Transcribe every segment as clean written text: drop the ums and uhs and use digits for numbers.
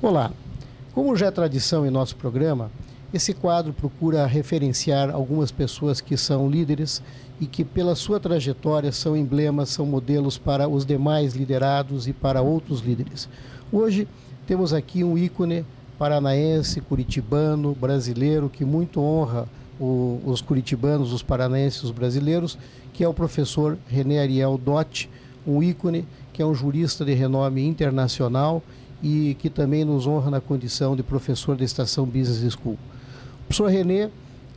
Olá, como já é tradição em nosso programa, esse quadro procura referenciar algumas pessoas que são líderes e que pela sua trajetória são emblemas, são modelos para os demais liderados e para outros líderes. Hoje temos aqui um ícone paranaense, curitibano, brasileiro, que muito honra os curitibanos, os paranaenses, os brasileiros, que é o professor René Ariel Dott, um ícone que é um jurista de renome internacional e que também nos honra na condição de professor da Estação Business School. O professor René,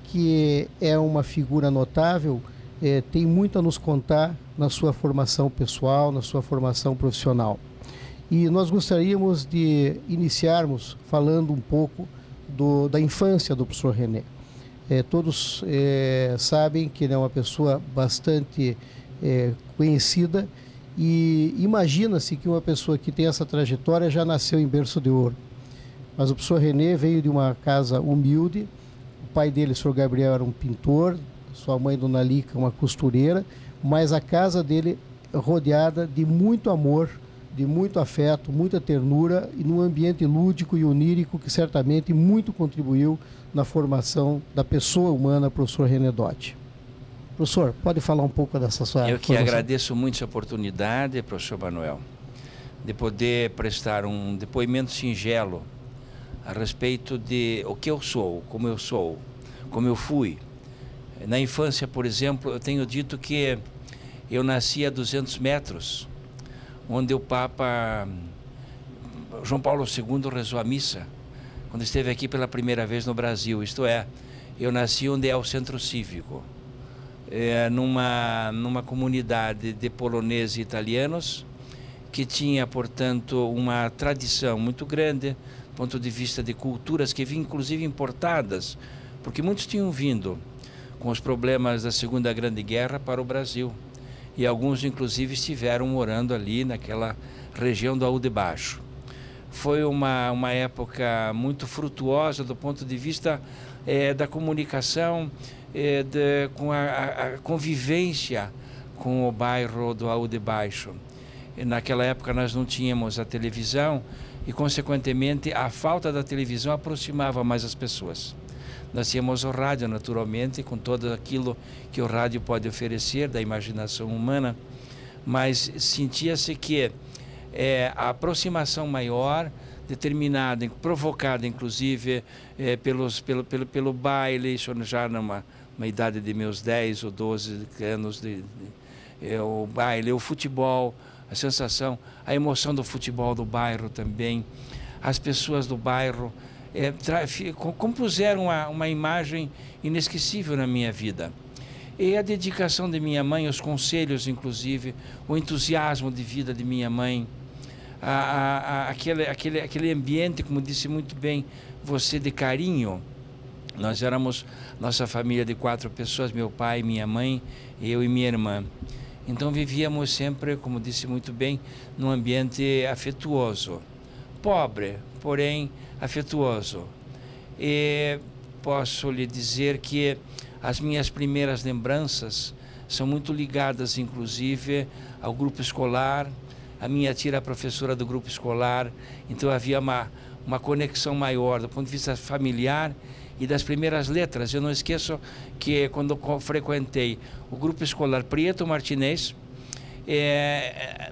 que é uma figura notável, tem muito a nos contar na sua formação pessoal, na sua formação profissional. E nós gostaríamos de iniciarmos falando um pouco da infância do professor René. Todos sabem que ele é uma pessoa bastante conhecida e imagina-se que uma pessoa que tem essa trajetória já nasceu em berço de ouro. Mas o professor René veio de uma casa humilde, o pai dele, o senhor Gabriel, era um pintor, sua mãe, dona Lica, uma costureira, mas a casa dele rodeada de muito amor, de muito afeto, muita ternura e num ambiente lúdico e onírico que certamente muito contribuiu na formação da pessoa humana, professor René Dott. Professor, pode falar um pouco dessa sua Eu que formação? agradeço muito essa oportunidade, professor Manuel, de poder prestar um depoimento singelo a respeito de o que eu sou, como eu fui. Na infância, por exemplo, eu tenho dito que eu nasci a 200 metros, onde o Papa João Paulo II rezou a missa, quando esteve aqui pela primeira vez no Brasil. Isto é, eu nasci onde é o Centro Cívico, numa comunidade de poloneses e italianos, que tinha, portanto, uma tradição muito grande, do ponto de vista de culturas que vinham, inclusive, importadas, porque muitos tinham vindo com os problemas da Segunda Grande Guerra para o Brasil. E alguns, inclusive, estiveram morando ali naquela região do Aú Baixo. Foi uma época muito frutuosa do ponto de vista da comunicação, com a convivência com o bairro do Aú Baixo. E naquela época nós não tínhamos a televisão e, consequentemente, a falta da televisão aproximava mais as pessoas. Nós tínhamos o rádio, naturalmente, com tudo aquilo que o rádio pode oferecer, da imaginação humana, mas sentia-se que a aproximação maior, determinada, provocada, inclusive, pelo baile, já numa idade de meus 10 ou 12 anos, o baile, o futebol, a sensação, a emoção do futebol do bairro também, as pessoas do bairro, compuseram uma imagem inesquecível na minha vida. E a dedicação de minha mãe, os conselhos, inclusive, o entusiasmo de vida de minha mãe, aquele ambiente, como disse muito bem você, de carinho. Nós éramos nossa família de 4 pessoas, meu pai, minha mãe, eu e minha irmã. Então vivíamos sempre, como disse muito bem, num ambiente afetuoso. Pobre, porém afetuoso. E posso lhe dizer que as minhas primeiras lembranças são muito ligadas, inclusive, ao grupo escolar. A minha tia era professora do grupo escolar, então havia uma conexão maior do ponto de vista familiar e das primeiras letras. Eu não esqueço que quando frequentei o grupo escolar Prieto Martinez,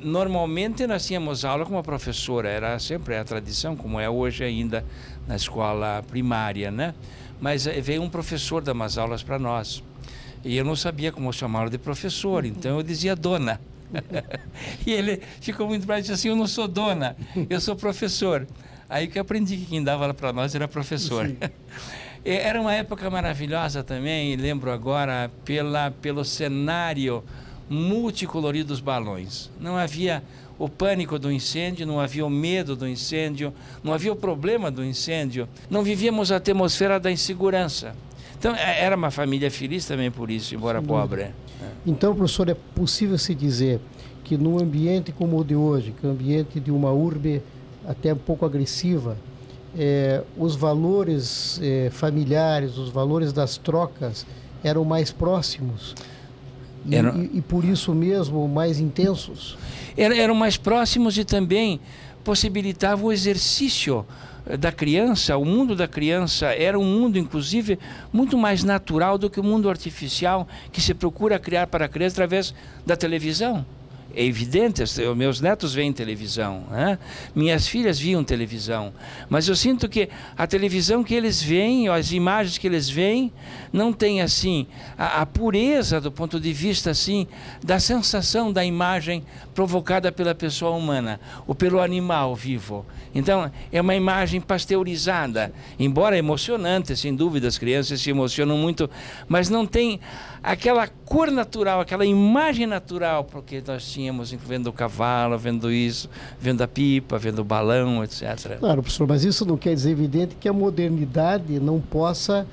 normalmente nós tínhamos aula com uma professora, era sempre a tradição, como é hoje ainda na escola primária, né? Mas veio um professor dar umas aulas para nós, e eu não sabia como chamá-lo de professor, então eu dizia dona. E ele ficou muito bravo e disse assim: eu não sou dona, eu sou professor. Aí que eu aprendi que quem dava aula para nós era professor. Era uma época maravilhosa também, lembro agora, pelo cenário multicolorido dos balões. Não havia o pânico do incêndio, não havia o medo do incêndio, não havia o problema do incêndio, não vivíamos a atmosfera da insegurança. Então, era uma família feliz também por isso, embora pobre. Então, professor, é possível se dizer que num ambiente como o de hoje, que é um ambiente de uma urbe até um pouco agressiva, os valores familiares, os valores das trocas eram mais próximos e por isso mesmo mais intensos? Eram mais próximos e também possibilitava o exercício da criança. O mundo da criança era um mundo, inclusive, muito mais natural do que o mundo artificial que se procura criar para a criança através da televisão. É evidente, meus netos veem televisão, né? Minhas filhas viam televisão, mas eu sinto que a televisão que eles veem, as imagens que eles veem, não tem assim a pureza do ponto de vista assim da sensação da imagem provocada pela pessoa humana ou pelo animal vivo. Então é uma imagem pasteurizada, embora emocionante, sem dúvida, as crianças se emocionam muito, mas não tem aquela cor natural, aquela imagem natural, porque nós tínhamos vendo o cavalo, vendo isso, vendo a pipa, vendo o balão, etc. Claro, professor, mas isso não quer dizer, evidente, que a modernidade não possa...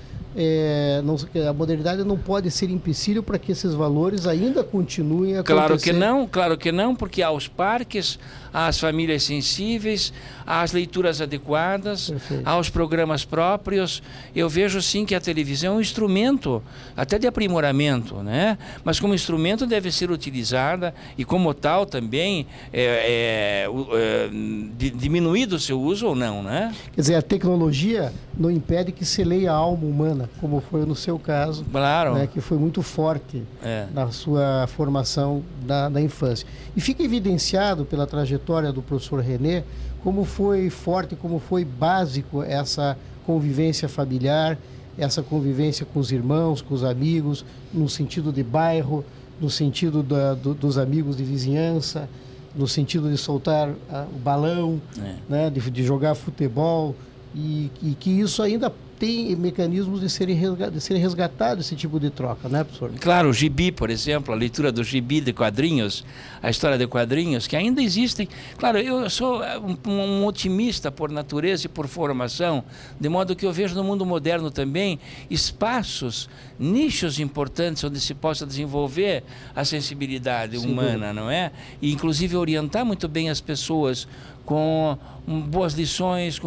a modernidade não pode ser empecilho para que esses valores ainda continuem a acontecer. Claro que não, porque há os parques, há as famílias sensíveis, há as leituras adequadas, Perfeito. há os programas próprios. Eu vejo sim que a televisão é um instrumento até de aprimoramento, né? Mas como instrumento deve ser utilizada e como tal também diminuído o seu uso ou não, né? Quer dizer, a tecnologia não impede que se leia a alma humana, como foi no seu caso, claro, né, que foi muito forte na sua formação da infância. E fica evidenciado pela trajetória do professor René como foi forte, como foi básico essa convivência familiar, essa convivência com os irmãos, com os amigos, no sentido de bairro, no sentido dos amigos de vizinhança, no sentido de soltar o balão, né, de jogar futebol, e que isso ainda tem mecanismos de serem resgatados, esse tipo de troca, né, professor? Claro, o gibi, por exemplo, a leitura do gibi de quadrinhos, a história de quadrinhos, que ainda existem. Claro, eu sou um otimista por natureza e por formação, de modo que eu vejo no mundo moderno também espaços, nichos importantes onde se possa desenvolver a sensibilidade humana, não é? E inclusive orientar muito bem as pessoas com boas lições,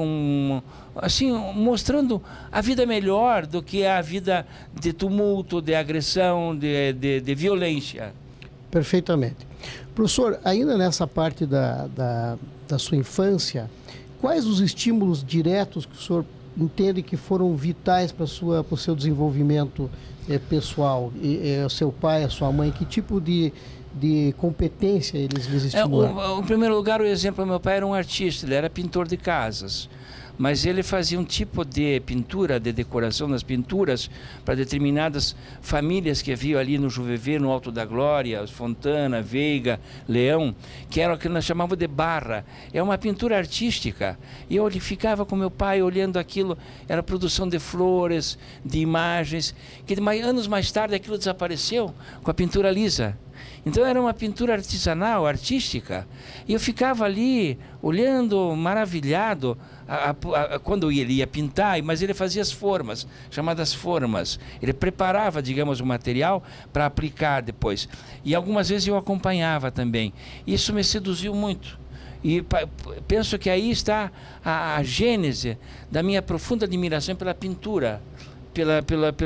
assim, mostrando a vida melhor do que a vida de tumulto, de agressão, de violência. Perfeitamente. Professor, ainda nessa parte da sua infância, quais os estímulos diretos que o senhor entende que foram vitais para o seu desenvolvimento pessoal? O seu pai, a sua mãe, que tipo de competência eles estimularam? Em primeiro lugar, o exemplo, meu pai era um artista, ele era pintor de casas, mas ele fazia um tipo de pintura, de decoração das pinturas para determinadas famílias que havia ali no Juvevé, no Alto da Glória, Fontana, Veiga, Leão, que era o que nós chamávamos de barra. É uma pintura artística. E eu ficava com meu pai olhando aquilo, era produção de flores, de imagens, que anos mais tarde aquilo desapareceu com a pintura lisa. Então era uma pintura artesanal, artística, e eu ficava ali olhando, maravilhado, quando ele ia pintar, mas ele fazia as formas, chamadas formas. Ele preparava, digamos, o material para aplicar depois. E algumas vezes eu acompanhava também. Isso me seduziu muito. E penso que aí está a gênese da minha profunda admiração pela pintura.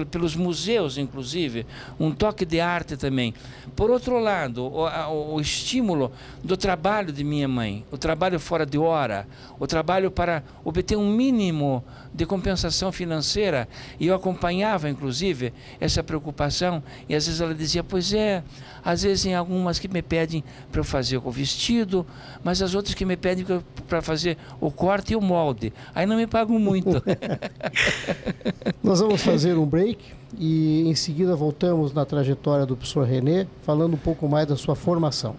Pelos museus, inclusive, um toque de arte também. Por outro lado, o estímulo do trabalho de minha mãe, o trabalho fora de hora, o trabalho para obter um mínimo de compensação financeira, e eu acompanhava, inclusive, essa preocupação, e às vezes ela dizia, pois é, às vezes em algumas que me pedem para eu fazer o vestido, mas as outras que me pedem para fazer o corte e o molde, aí não me pagam muito. Nós vamos fazer um break e em seguida voltamos na trajetória do professor René, falando um pouco mais da sua formação.